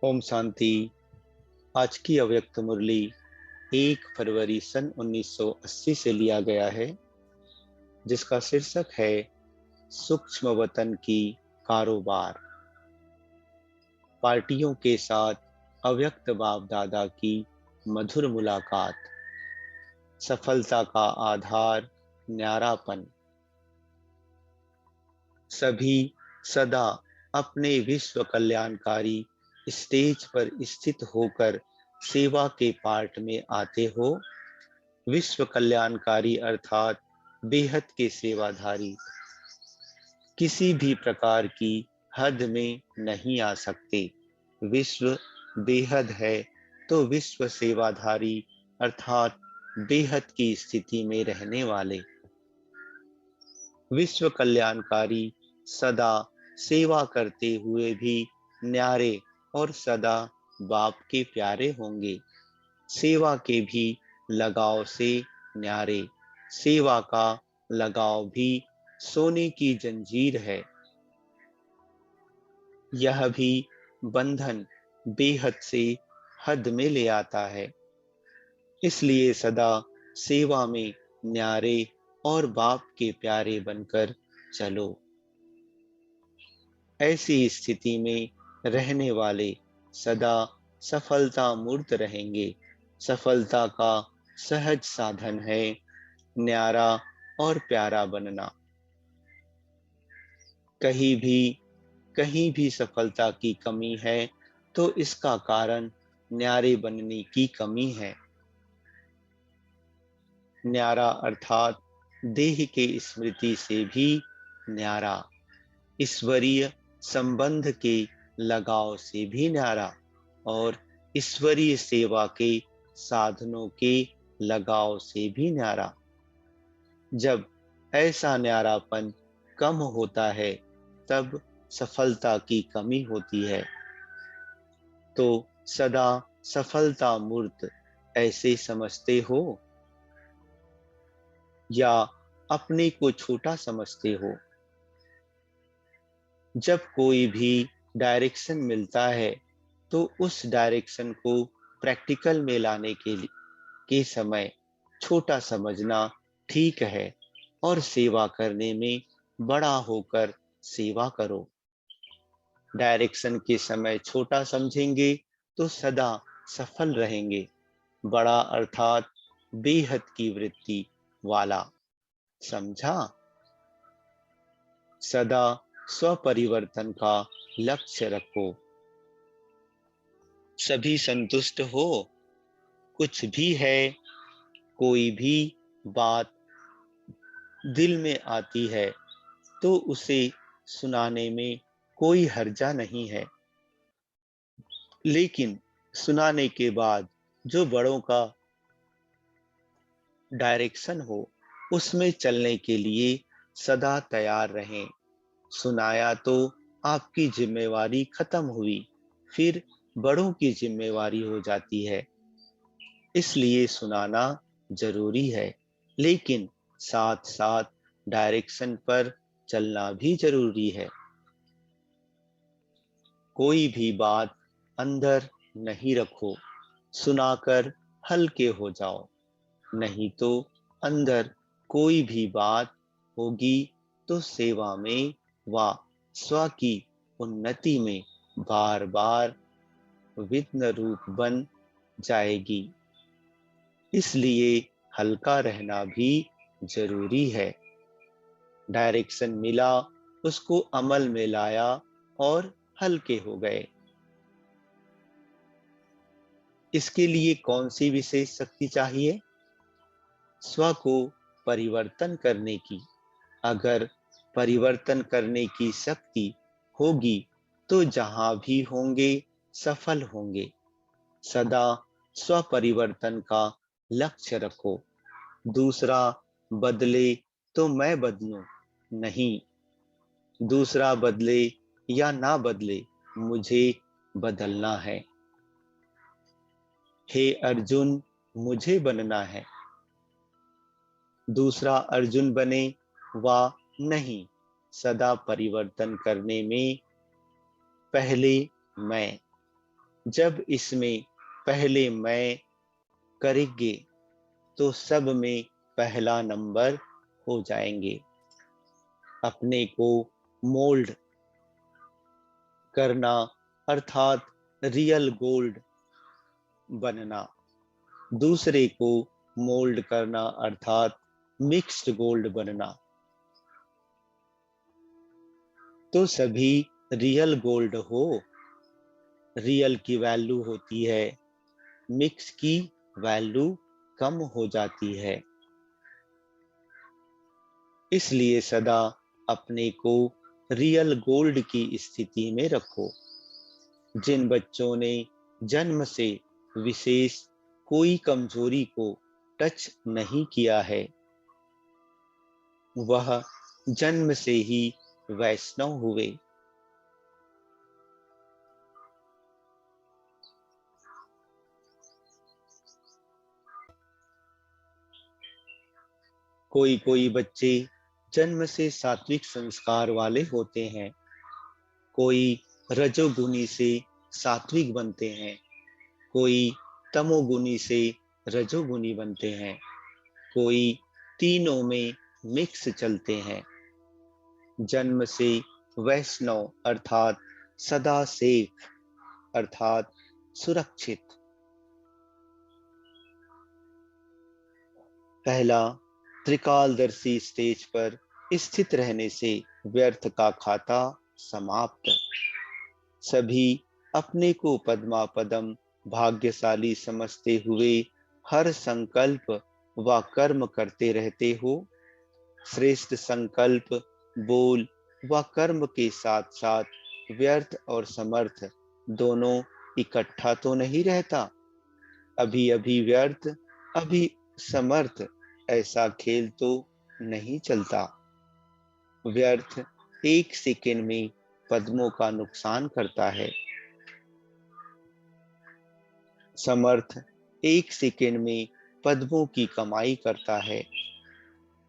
ओम शांति। आज की अव्यक्त मुरली 1 फरवरी सन 1980 से लिया गया है, जिसका शीर्षक है सूक्ष्म वतन की कारोबार। पार्टियों के साथ अव्यक्त बाप दादा की मधुर मुलाकात। सफलता का आधार न्यारापन। सभी सदा अपने विश्व कल्याणकारी स्टेज पर स्थित होकर सेवा के पाठ में आते हो। विश्व कल्याणकारी अर्थात बेहद के सेवाधारी किसी भी प्रकार की हद में नहीं आ सकते। विश्व बेहद है तो विश्व सेवाधारी अर्थात बेहद की स्थिति में रहने वाले विश्व कल्याणकारी सदा सेवा करते हुए भी न्यारे और सदा बाप के प्यारे होंगे। सेवा के भी लगाव से न्यारे। सेवा का लगाव भी सोने की जंजीर है। यह भी बंधन बेहद से हद में ले आता है। इसलिए सदा सेवा में न्यारे और बाप के प्यारे बनकर चलो। ऐसी स्थिति में रहने वाले सदा सफलता मूर्त रहेंगे। सफलता का सहज साधन है न्यारा और प्यारा बनना। कहीं भी सफलता की कमी है तो इसका कारण न्यारे बनने की कमी है। न्यारा अर्थात देह के स्मृति से भी न्यारा, ईश्वरीय संबंध के लगाव से भी न्यारा और ईश्वरीय सेवा के साधनों के लगाव से भी न्यारा। जब ऐसा न्यारापन कम होता है तब सफलता की कमी होती है। तो सदा सफलता मूर्त ऐसे समझते हो या अपने को छोटा समझते हो? जब कोई भी डायरेक्शन मिलता है तो उस डायरेक्शन को प्रैक्टिकल में लाने के समय छोटा समझना ठीक है और सेवा करने में बड़ा होकर सेवा करो। डायरेक्शन के समय छोटा समझेंगे तो सदा सफल रहेंगे। बड़ा अर्थात बेहद की वृत्ति वाला। समझा? सदा स्वपरिवर्तन का लक्ष्य रखो। सभी संतुष्ट हो। कुछ भी है, कोई भी बात दिल में आती है तो उसे सुनाने में कोई हर्जा नहीं है, लेकिन सुनाने के बाद जो बड़ों का डायरेक्शन हो उसमें चलने के लिए सदा तैयार रहें। सुनाया तो आपकी जिम्मेवारी खत्म हुई, फिर बड़ों की जिम्मेवारी हो जाती है। इसलिए सुनाना जरूरी है, लेकिन साथ साथ डायरेक्शन पर चलना भी जरूरी है। कोई भी बात अंदर नहीं रखो, सुनाकर हल्के हो जाओ। नहीं तो अंदर कोई भी बात होगी तो सेवा में व स्व की उन्नति में बार बार विघ्न रूप बन जाएगी। इसलिए हल्का रहना भी जरूरी है। डायरेक्शन मिला, उसको अमल में लाया और हल्के हो गए। इसके लिए कौन सी विशेष शक्ति चाहिए? स्व को परिवर्तन करने की। अगर परिवर्तन करने की शक्ति होगी तो जहां भी होंगे सफल होंगे। सदा स्व परिवर्तन का लक्ष्य रखो। दूसरा बदले तो मैं बदलूं नहीं, दूसरा बदले या ना बदले, मुझे बदलना है। हे अर्जुन, मुझे बनना है। दूसरा अर्जुन बने वा नहीं, सदा परिवर्तन करने में पहले मैं। जब इसमें पहले मैं करेंगे तो सब में पहला नंबर हो जाएंगे। अपने को मोल्ड करना अर्थात रियल गोल्ड बनना, दूसरे को मोल्ड करना अर्थात मिक्स्ड गोल्ड बनना। तो सभी रियल गोल्ड हो। रियल की वैल्यू होती है, मिक्स की वैल्यू कम हो जाती है। इसलिए सदा अपने को रियल गोल्ड की स्थिति में रखो। जिन बच्चों ने जन्म से विशेष कोई कमजोरी को टच नहीं किया है, वह जन्म से ही वैष्णव हुए। कोई कोई बच्चे जन्म से सात्विक संस्कार वाले होते हैं, कोई रजोगुनी से सात्विक बनते हैं, कोई तमोगुनी से रजोगुनी बनते हैं, कोई तीनों में मिक्स चलते हैं। जन्म से वैष्णव अर्थात सदा सेफ अर्थात सुरक्षित। पहला, त्रिकालदर्शी स्टेज पर स्थित रहने से व्यर्थ का खाता समाप्त। सभी अपने को पद्मापदम भाग्यशाली समझते हुए हर संकल्प व कर्म करते रहते हो। श्रेष्ठ संकल्प, बोल व कर्म के साथ साथ व्यर्थ और समर्थ दोनों इकट्ठा तो नहीं रहता। अभी अभी व्यर्थ, अभी समर्थ, ऐसा खेल तो नहीं चलता। व्यर्थ एक सेकंड में पद्मों का नुकसान करता है, समर्थ एक सेकंड में पद्मों की कमाई करता है।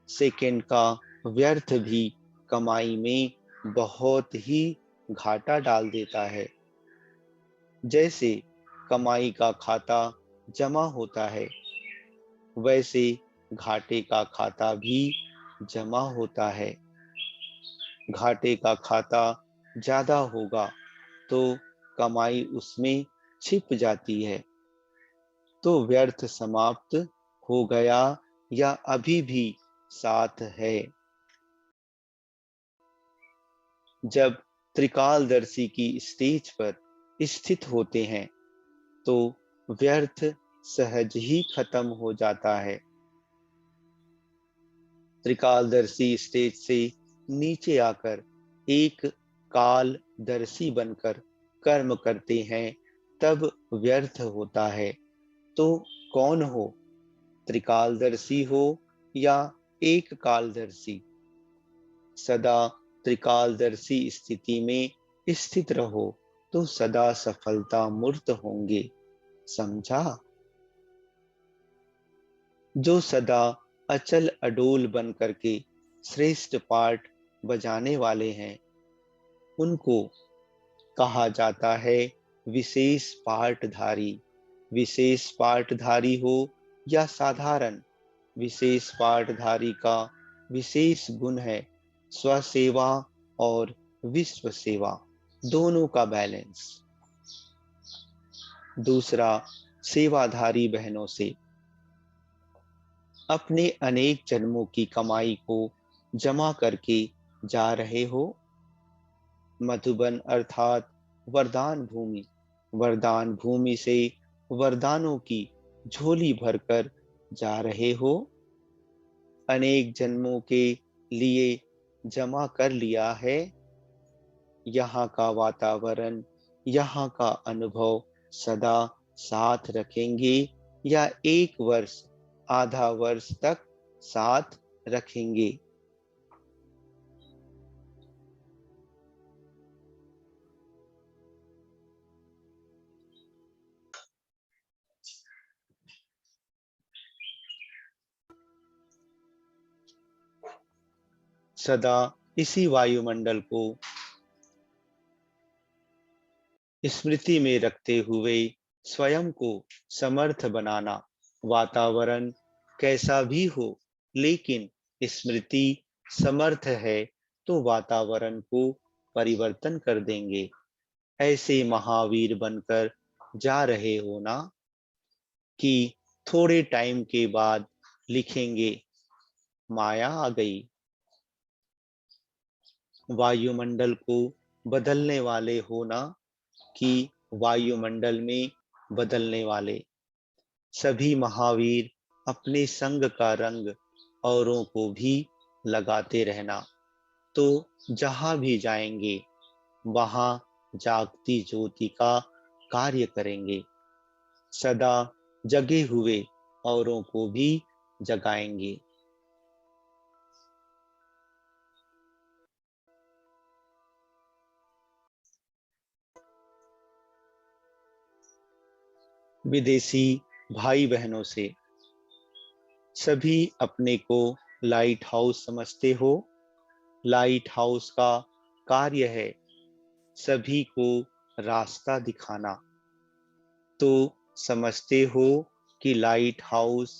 सेकंड का व्यर्थ भी कमाई में बहुत ही घाटा डाल देता है। जैसे कमाई का खाता जमा होता है, वैसे घाटे का खाता भी जमा होता है। घाटे का खाता ज्यादा होगा तो कमाई उसमें छिप जाती है। तो व्यर्थ समाप्त हो गया या अभी भी साथ है। जब त्रिकालदर्शी की स्टेज पर स्थित होते हैं तो व्यर्थ सहज ही खत्म हो जाता है। त्रिकालदर्शी स्टेज से नीचे आकर एक कालदर्शी बनकर कर्म करते हैं, तब व्यर्थ होता है। तो कौन हो, त्रिकालदर्शी हो या एक कालदर्शी? सदा त्रिकालदर्शी स्थिति में स्थित रहो तो सदा सफलता मूर्त होंगे। समझा? जो सदा अचल अडोल बन करके श्रेष्ठ पाठ बजाने वाले हैं, उनको कहा जाता है विशेष पाठधारी। विशेष पाठधारी हो या साधारण, विशेष पाठधारी का विशेष गुण है स्वसेवा और विश्व सेवा, दोनों का बैलेंस। दूसरा, सेवाधारी बहनों से अपने अनेक जन्मों की कमाई को जमा करके जा रहे हो। मधुबन अर्थात वरदान भूमि, वरदान भूमि से वरदानों की झोली भरकर जा रहे हो। अनेक जन्मों के लिए जमा कर लिया है। यहाँ का वातावरण, यहाँ का अनुभव सदा साथ रखेंगे या एक वर्ष, आधा वर्ष तक साथ रखेंगे। सदा इसी वायुमंडल को स्मृति में रखते हुए स्वयं को समर्थ बनाना। वातावरण कैसा भी हो, लेकिन स्मृति समर्थ है तो वातावरण को परिवर्तन कर देंगे। ऐसे महावीर बनकर जा रहे हो ना कि थोड़े टाइम के बाद लिखेंगे माया आ गई। वायुमंडल को बदलने वाले हो ना कि वायुमंडल में बदलने वाले। सभी महावीर अपने संग का रंग औरों को भी लगाते रहना, तो जहां भी जाएंगे वहां जागती ज्योति का कार्य करेंगे। सदा जगे हुए औरों को भी जगाएंगे। विदेशी भाई बहनों से, सभी अपने को लाइट हाउस समझते हो। लाइट हाउस का कार्य है सभी को रास्ता दिखाना। तो समझते हो कि लाइट हाउस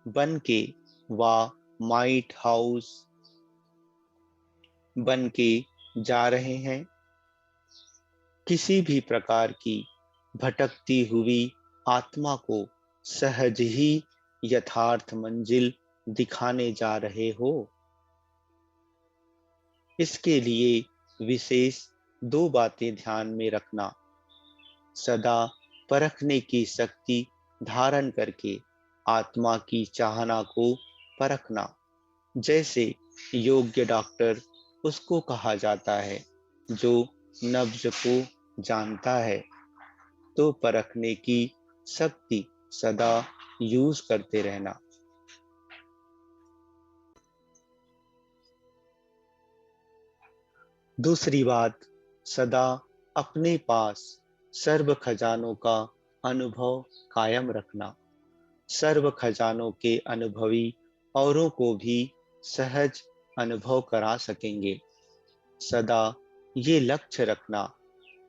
बन के व माइट हाउस बन के जा रहे हैं। किसी भी प्रकार की भटकती हुई आत्मा को सहज ही यथार्थ मंजिल दिखाने जा रहे हो। इसके लिए विशेष दो बातें ध्यान में रखना। सदा परखने की शक्ति धारण करके आत्मा की चाहना को परखना। जैसे योग्य डॉक्टर उसको कहा जाता है जो नब्ज को जानता है। तो परखने की शक्ति सदा यूज करते रहना। दूसरी बात, सदा अपने पास सर्व खजानों का अनुभव कायम रखना। सर्व खजानों के अनुभवी औरों को भी सहज अनुभव करा सकेंगे। सदा ये लक्ष्य रखना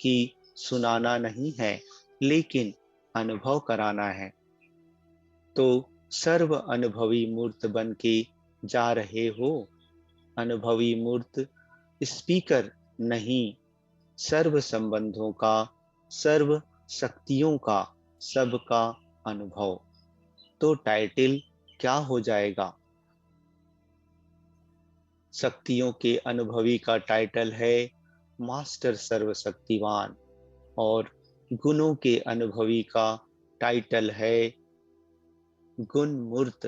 कि सुनाना नहीं है लेकिन अनुभव कराना है। तो सर्व अनुभवी मूर्त बन के जा रहे हो। अनुभवी मूर्त स्पीकर नहीं, सर्व संबंधों का, सर्व शक्तियों का, सबका अनुभव। तो टाइटल क्या हो जाएगा? शक्तियों के अनुभवी का टाइटल है मास्टर सर्वशक्तिवान, और गुणों के अनुभवी का टाइटल है गुण मूर्त।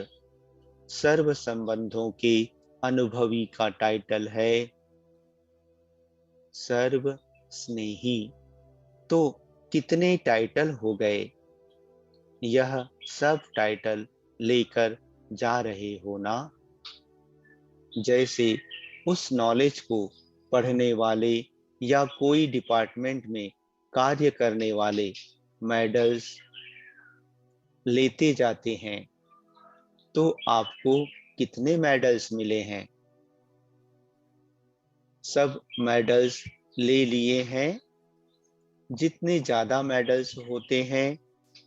सर्व संबंधों के अनुभवी का टाइटल है सर्व स्नेही। तो कितने टाइटल हो गए? यह सब टाइटल लेकर जा रहे हो ना। जैसे उस नॉलेज को पढ़ने वाले या कोई डिपार्टमेंट में कार्य करने वाले मेडल्स लेते जाते हैं, तो आपको कितने मेडल्स मिले हैं? सब मेडल्स ले लिए हैं। जितने ज्यादा मेडल्स होते हैं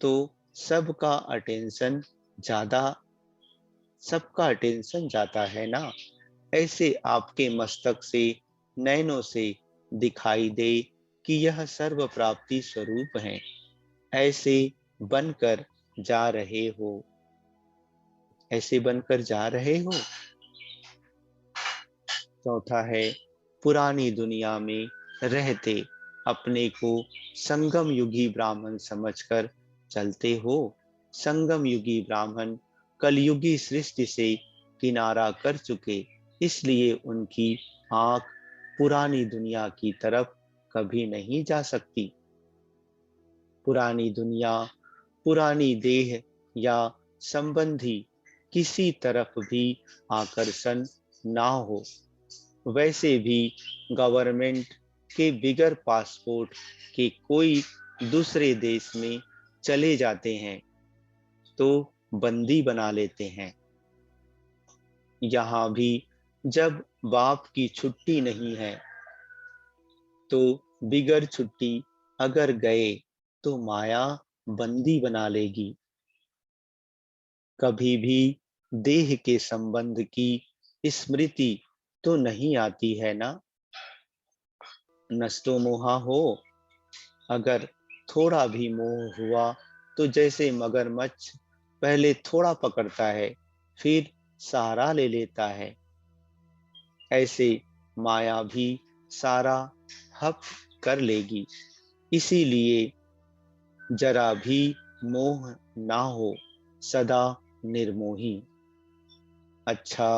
तो सबका अटेंशन ज्यादा सबका अटेंशन जाता है ना। ऐसे आपके मस्तक से, नयनों से दिखाई दे कि यह सर्व प्राप्ति स्वरूप है। ऐसे बनकर जा रहे हो। ऐसे बनकर जा रहे हो। चौथा है, पुरानी दुनिया में रहते अपने को संगम युगी ब्राह्मण समझकर चलते हो। संगम युगी ब्राह्मण कलयुगी सृष्टि से किनारा कर चुके, इसलिए उनकी आंख पुरानी दुनिया की तरफ कभी नहीं जा सकती। पुरानी दुनिया, पुरानी देह या संबंधी किसी तरफ भी आकर्षण ना हो। वैसे भी गवर्नमेंट के बिगर पासपोर्ट के कोई दूसरे देश में चले जाते हैं तो बंदी बना लेते हैं। यहाँ भी जब बाप की छुट्टी नहीं है तो बिगर छुट्टी अगर गए तो माया बंदी बना लेगी। कभी भी देह के संबंध की स्मृति तो नहीं आती है ना। नष्टो मोहा हो, अगर थोड़ा भी मोह हुआ तो जैसे मगरमच्छ पहले थोड़ा पकड़ता है फिर सारा ले लेता है, ऐसे माया भी सारा हप कर लेगी। इसीलिए जरा भी मोह ना हो, सदा निर्मोही। अच्छा,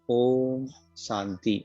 ओम शांति।